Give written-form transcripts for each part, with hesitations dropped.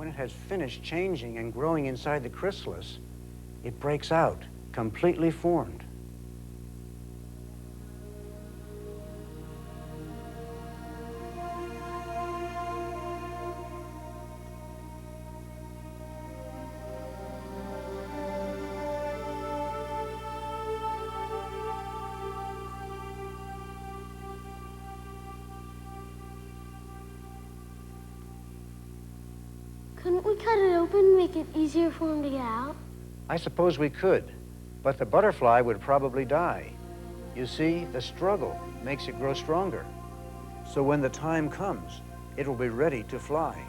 When it has finished changing and growing inside the chrysalis, it breaks out, completely formed. Couldn't we cut it open and make it easier for him to get out? I suppose we could, but the butterfly would probably die. You see, the struggle makes it grow stronger. So when the time comes, it will be ready to fly.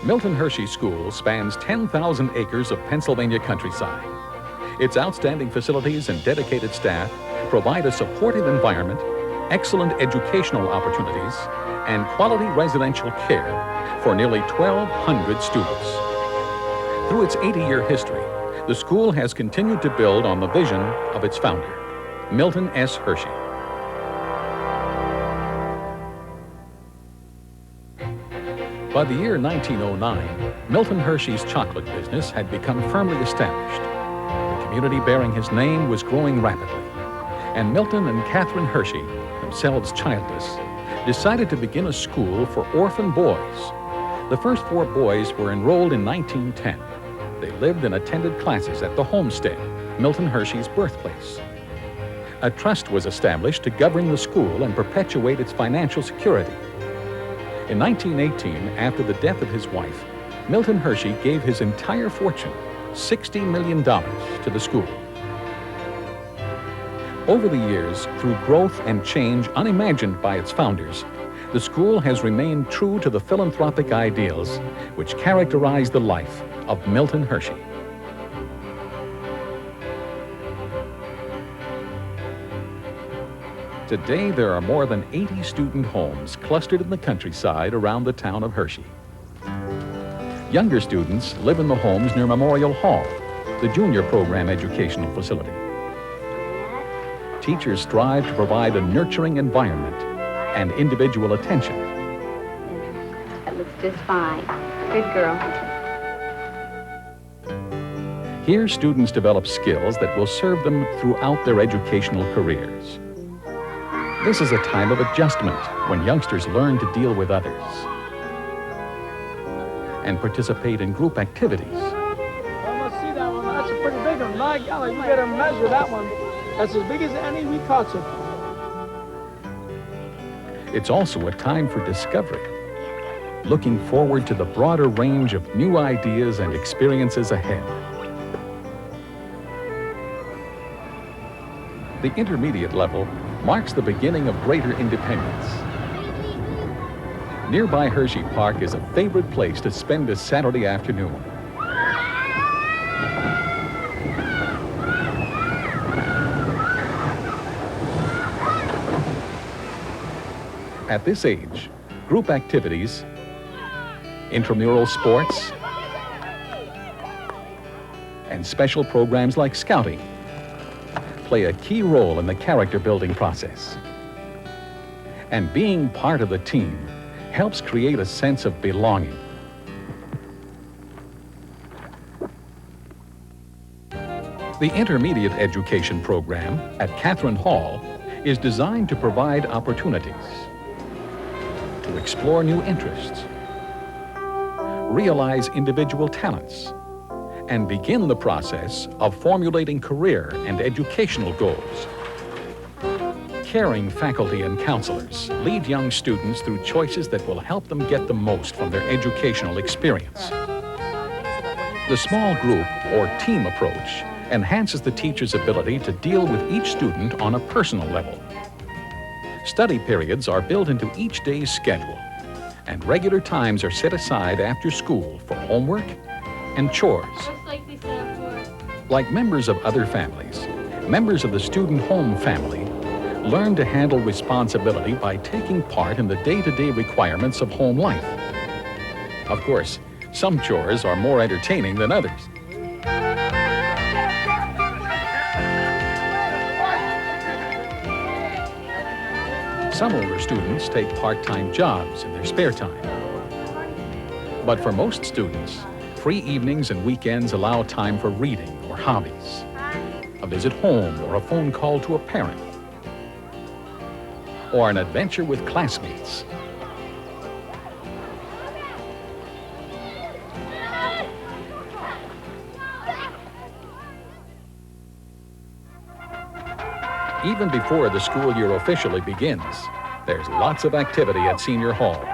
Milton Hershey School spans 10,000 acres of Pennsylvania countryside. Its outstanding facilities and dedicated staff provide a supportive environment, excellent educational opportunities, and quality residential care for nearly 1,200 students. Through its 80-year history, the school has continued to build on the vision of its founder, Milton S. Hershey. By the year 1909, Milton Hershey's chocolate business had become firmly established. The community bearing his name was growing rapidly, and Milton and Catherine Hershey, themselves childless, decided to begin a school for orphan boys. The first 4 boys were enrolled in 1910. They lived and attended classes at the homestead, Milton Hershey's birthplace. A trust was established to govern the school and perpetuate its financial security. In 1918, after the death of his wife, Milton Hershey gave his entire fortune, $60 million, to the school. Over the years, through growth and change unimagined by its founders, the school has remained true to the philanthropic ideals which characterize the life of Milton Hershey. Today, there are more than 80 student homes clustered in the countryside around the town of Hershey. Younger students live in the homes near Memorial Hall, the junior program educational facility. Teachers strive to provide a nurturing environment and individual attention. That looks just fine. Good girl. Here, students develop skills that will serve them throughout their educational careers. This is a time of adjustment when youngsters learn to deal with others and participate in group activities. Well, let's see that one. That's a pretty big one. My golly, we gotta measure that one. That's as big as any we caught so far. It's also a time for discovery, looking forward to the broader range of new ideas and experiences ahead. The intermediate level marks the beginning of greater independence. Nearby Hershey Park is a favorite place to spend a Saturday afternoon. At this age, group activities, intramural sports, and special programs like scouting play a key role in the character-building process. And being part of the team helps create a sense of belonging. The intermediate education program at Catherine Hall is designed to provide opportunities to explore new interests, realize individual talents, and begin the process of formulating career and educational goals. Caring faculty and counselors lead young students through choices that will help them get the most from their educational experience. The small group or team approach enhances the teacher's ability to deal with each student on a personal level. Study periods are built into each day's schedule, and regular times are set aside after school for homework and chores. Like members of other families, members of the student home family learn to handle responsibility by taking part in the day-to-day requirements of home life. Of course, some chores are more entertaining than others. Some older students take part-time jobs in their spare time. But for most students, free evenings and weekends allow time for reading or hobbies, a visit home or a phone call to a parent, or an adventure with classmates. Even before the school year officially begins, there's lots of activity at Senior Hall.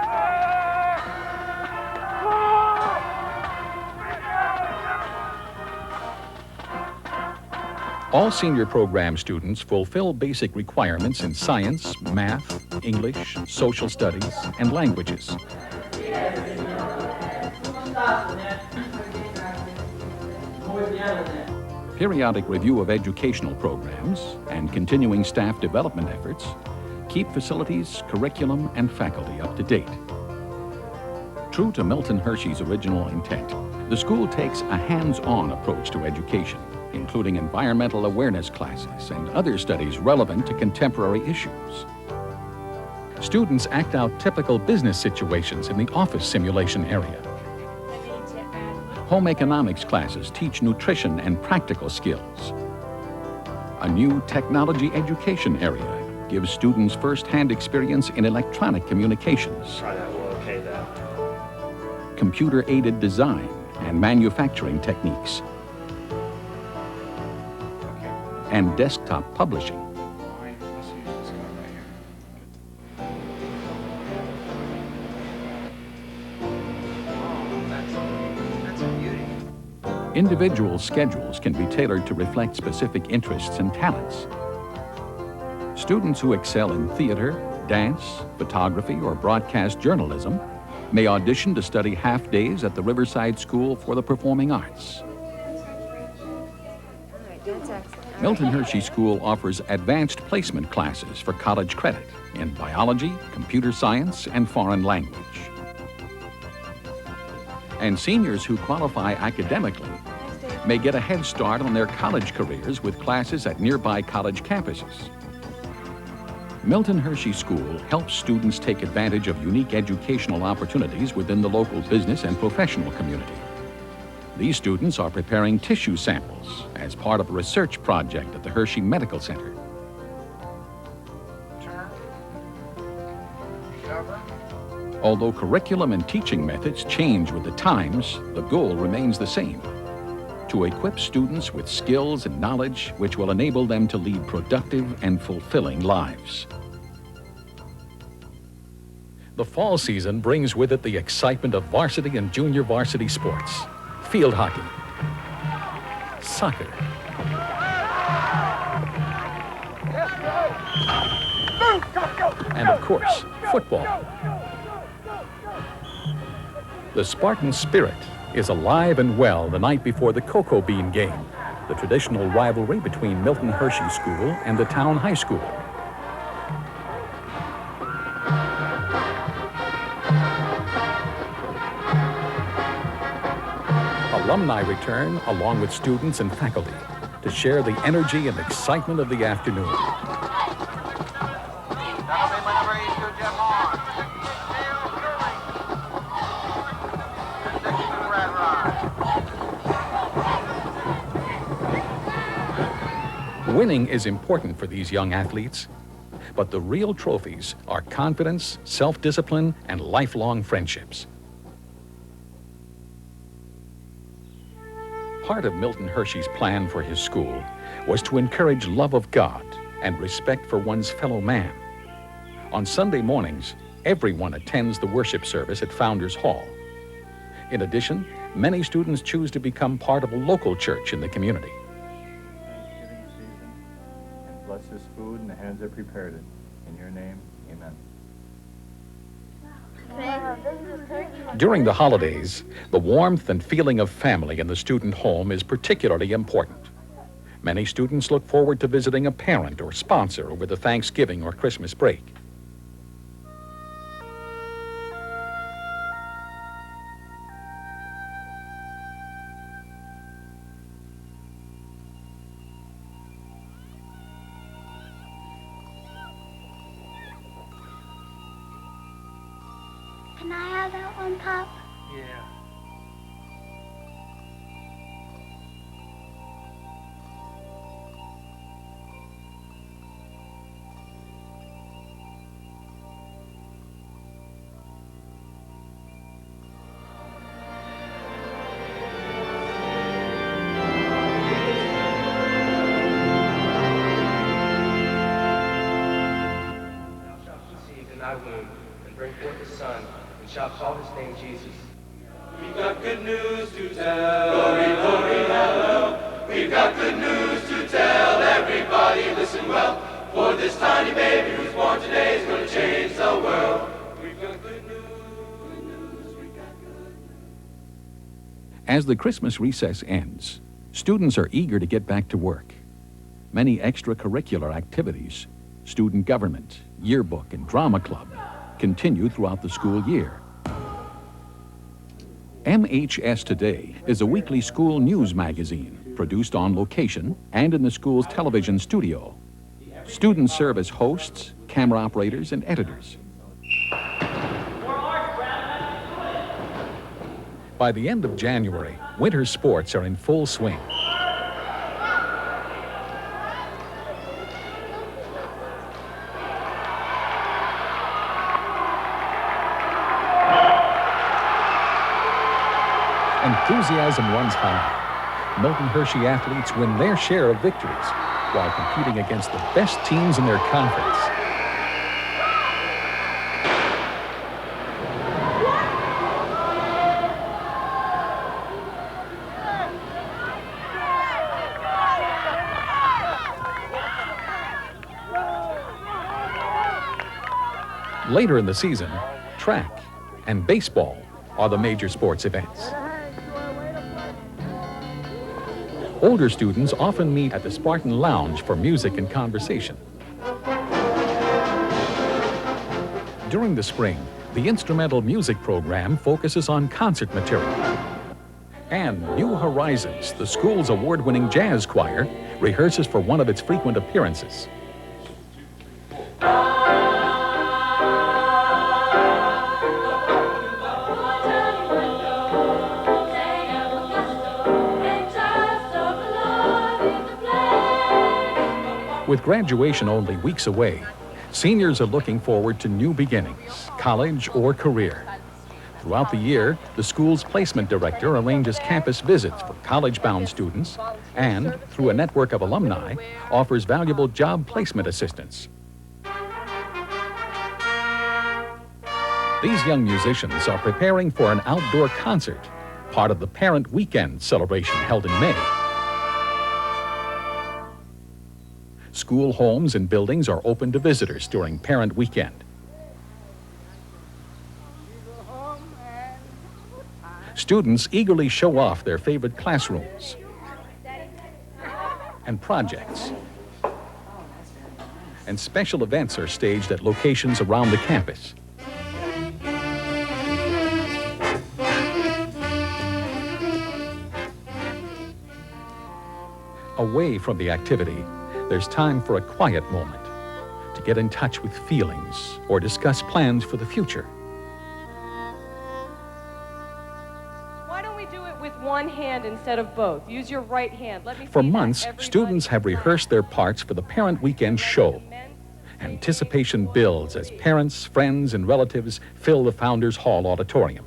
All senior program students fulfill basic requirements in science, math, English, social studies, and languages. Periodic review of educational programs and continuing staff development efforts keep facilities, curriculum, and faculty up to date. True to Milton Hershey's original intent, the school takes a hands-on approach to education, including environmental awareness classes and other studies relevant to contemporary issues. Students act out typical business situations in the office simulation area. Home economics classes teach nutrition and practical skills. A new technology education area gives students first-hand experience in electronic communications, computer-aided design and manufacturing techniques, and desktop publishing. Individual schedules can be tailored to reflect specific interests and talents. Students who excel in theater, dance, photography, or broadcast journalism may audition to study half-days at the Riverside School for the Performing Arts. Milton Hershey School offers advanced placement classes for college credit in biology, computer science, and foreign language. And seniors who qualify academically may get a head start on their college careers with classes at nearby college campuses. Milton Hershey School helps students take advantage of unique educational opportunities within the local business and professional community. These students are preparing tissue samples as part of a research project at the Hershey Medical Center. Although curriculum and teaching methods change with the times, the goal remains the same: to equip students with skills and knowledge which will enable them to lead productive and fulfilling lives. The fall season brings with it the excitement of varsity and junior varsity sports, field hockey, soccer, and of course, football. The Spartan spirit is alive and well the night before the Cocoa Bean game, the traditional rivalry between Milton Hershey School and the town high school. Alumni return along with students and faculty to share the energy and excitement of the afternoon. Winning is important for these young athletes, but the real trophies are confidence, self-discipline, and lifelong friendships. Part of Milton Hershey's plan for his school was to encourage love of God and respect for one's fellow man. On Sunday mornings, everyone attends the worship service at Founders Hall. In addition, many students choose to become part of a local church in the community. Thanksgiving season, and bless this food and the hands that prepared it. In your name, amen. During the holidays, the warmth and feeling of family in the student home is particularly important. Many students look forward to visiting a parent or sponsor over the Thanksgiving or Christmas break. Can I have that one, Pop? Yeah. And bring forth the Son, and shall call his name Jesus. We've got good news to tell. Glory, glory, hallel. We've got good news to tell. Everybody listen well. For this tiny baby who's born today is going to change the world. We've got good news. We've got good news. As the Christmas recess ends, students are eager to get back to work. Many extracurricular activities, student government, yearbook, and drama club continue throughout the school year. MHS Today is a weekly school news magazine produced on location and in the school's television studio. Students serve as hosts, camera operators, and editors. By the end of January, winter sports are in full swing. Enthusiasm runs high. Milton Hershey athletes win their share of victories while competing against the best teams in their conference. Later in the season, track and baseball are the major sports events. Older students often meet at the Spartan Lounge for music and conversation. During the spring, the instrumental music program focuses on concert material. And New Horizons, the school's award-winning jazz choir, rehearses for one of its frequent appearances. With graduation only weeks away, seniors are looking forward to new beginnings, college or career. Throughout the year, the school's placement director arranges campus visits for college-bound students and, through a network of alumni, offers valuable job placement assistance. These young musicians are preparing for an outdoor concert, part of the Parent Weekend celebration held in May. School homes and buildings are open to visitors during Parent Weekend. Students eagerly show off their favorite classrooms and projects. And special events are staged at locations around the campus. Away from the activity, there's time for a quiet moment to get in touch with feelings or discuss plans for the future. Why don't we do it with one hand instead of both? Use your right hand. Let me For see that. months, Everybody. students have rehearsed their parts for the Parent Weekend show. Anticipation builds as parents, friends, and relatives fill the Founders Hall auditorium.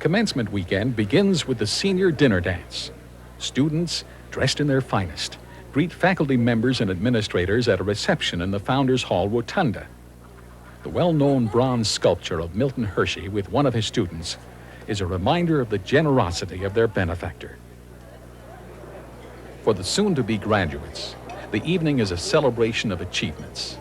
Commencement weekend begins with the senior dinner dance. Students, dressed in their finest, greet faculty members and administrators at a reception in the Founders Hall Rotunda. The well-known bronze sculpture of Milton Hershey with one of his students is a reminder of the generosity of their benefactor. For the soon-to-be graduates, the evening is a celebration of achievements.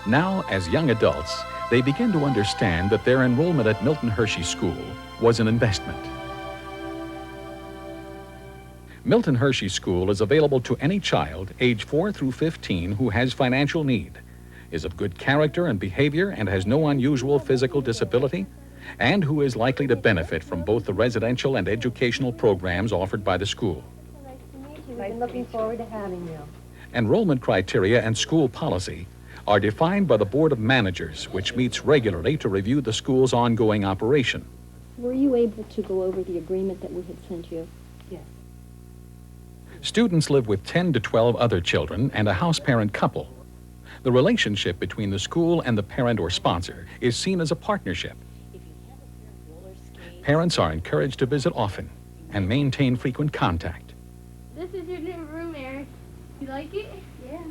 Now, as young adults, they begin to understand that their enrollment at Milton Hershey School was an investment. Milton Hershey School is available to any child age 4 through 15 who has financial need, is of good character and behavior, and has no unusual physical disability, and who is likely to benefit from both the residential and educational programs offered by the school. Nice to meet you. We've been looking forward to having you. Enrollment criteria and school policy are defined by the Board of Managers, which meets regularly to review the school's ongoing operation. Were you able to go over the agreement that we had sent you? Yes. Students live with 10 to 12 other children and a house-parent couple. The relationship between the school and the parent or sponsor is seen as a partnership. Parents are encouraged to visit often and maintain frequent contact. This is your new room, Eric. You like it? Yeah.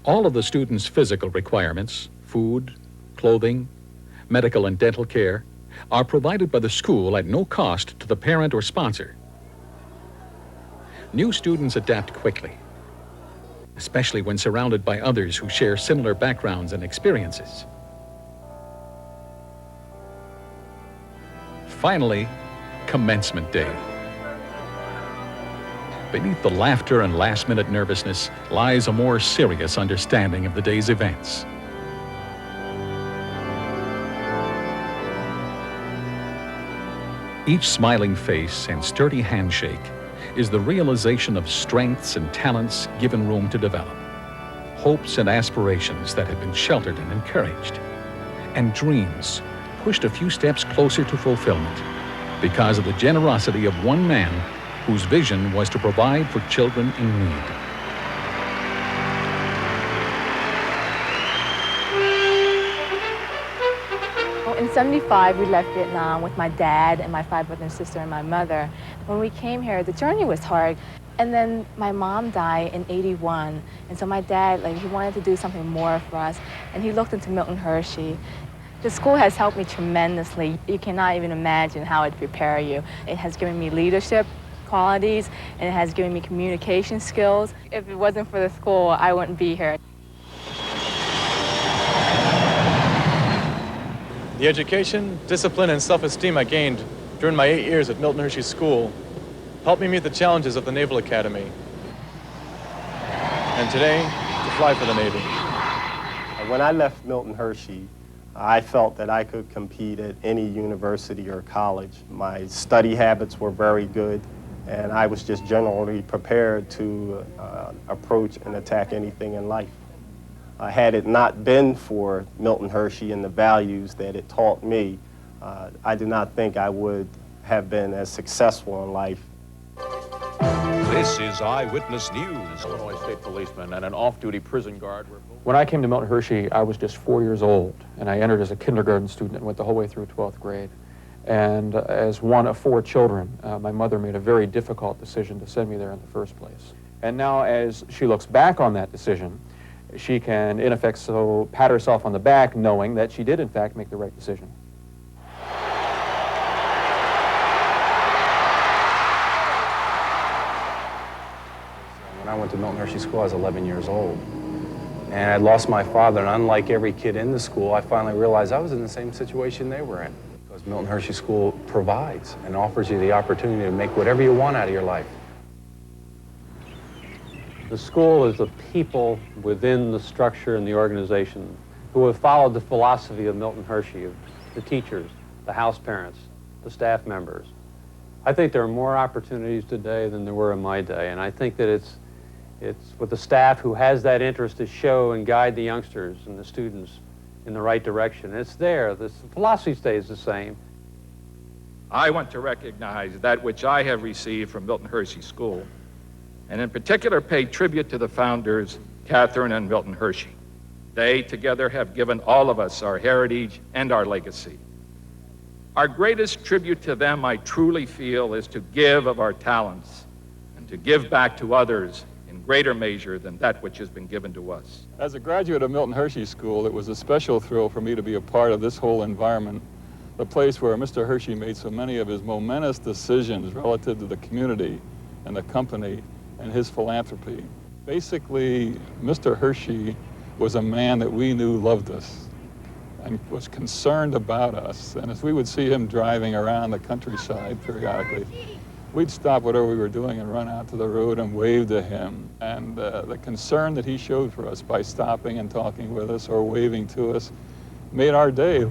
All of the students' physical requirements, food, clothing, medical and dental care, are provided by the school at no cost to the parent or sponsor. New students adapt quickly, especially when surrounded by others who share similar backgrounds and experiences. Finally, commencement day. Beneath the laughter and last-minute nervousness lies a more serious understanding of the day's events. Each smiling face and sturdy handshake is the realization of strengths and talents given room to develop, hopes and aspirations that have been sheltered and encouraged, and dreams pushed a few steps closer to fulfillment because of the generosity of one man whose vision was to provide for children in need. In '75, we left Vietnam with my dad and my 5 brothers and sister and my mother. When we came here, the journey was hard. And then my mom died in '81. And so my dad, he wanted to do something more for us. And he looked into Milton Hershey. The school has helped me tremendously. You cannot even imagine how it prepares you. It has given me leadership qualities, and it has given me communication skills. If it wasn't for the school, I wouldn't be here. The education, discipline, and self-esteem I gained during my 8 years at Milton Hershey School helped me meet the challenges of the Naval Academy. And today, to fly for the Navy. When I left Milton Hershey, I felt that I could compete at any university or college. My study habits were very good, and I was just generally prepared to approach and attack anything in life. Had it not been for Milton Hershey and the values that it taught me, I do not think I would have been as successful in life. This is Eyewitness News. Illinois State Policeman and an off-duty prison guard. When I came to Milton Hershey, I was just 4 years old, and I entered as a kindergarten student and went the whole way through 12th grade. And as one of 4 children, my mother made a very difficult decision to send me there in the first place. And now, as she looks back on that decision, she can, in effect, so pat herself on the back, knowing that she did, in fact, make the right decision. When I went to Milton Hershey School, I was 11 years old. And I lost my father, and unlike every kid in the school, I finally realized I was in the same situation they were in. Because Milton Hershey School provides and offers you the opportunity to make whatever you want out of your life. The school is the people within the structure and the organization who have followed the philosophy of Milton Hershey, of the teachers, the house parents, the staff members. I think there are more opportunities today than there were in my day, and I think that it's with the staff who has that interest to show and guide the youngsters and the students in the right direction. It's there. The philosophy stays the same. I want to recognize that which I have received from Milton Hershey School, and in particular pay tribute to the founders, Catherine and Milton Hershey. They together have given all of us our heritage and our legacy. Our greatest tribute to them, I truly feel, is to give of our talents and to give back to others in greater measure than that which has been given to us. As a graduate of Milton Hershey School, it was a special thrill for me to be a part of this whole environment, the place where Mr. Hershey made so many of his momentous decisions relative to the community and the company and his philanthropy. Basically, Mr. Hershey was a man that we knew loved us and was concerned about us. And as we would see him driving around the countryside periodically, we'd stop whatever we were doing and run out to the road and wave to him. And the concern that he showed for us by stopping and talking with us or waving to us made our day.